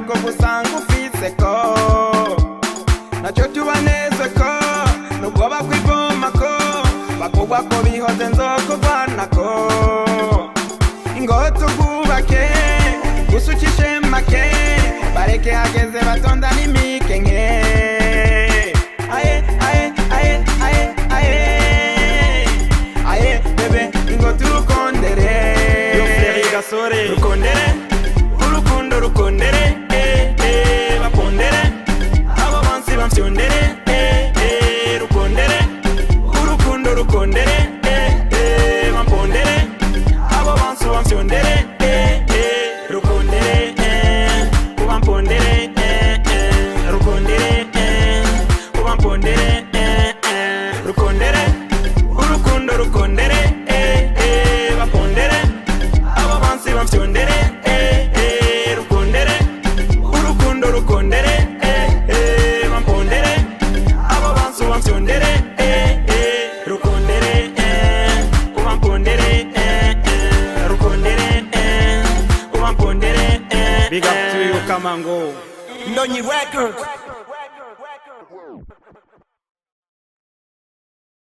ko gusanga ufise ko nacyo tubanezwe ko nubwo bakwigoma ko bakugwa ko bihoze nzokugwana ko ngo tugubake gusukishe make bareke hageze batonda n'imikenke aye aye aye aye aye aye bebe ngo turukondere yo frere gasore rukondere urukundo rukondere bapondere abo bansi bamsyondere rukondere urukundo rukondere bapondere abo bansi bamsyondere rukondere ubampondere rukondere ubampondere rukondere urukundo rukondere bapondere abo bansi bamsyondere rukondere urukundo rukondere bapondere abo bansi bamsyondere rukondere ubampondere rukondere ubampondere. Big up to you, Kamango. Ndonyi Records.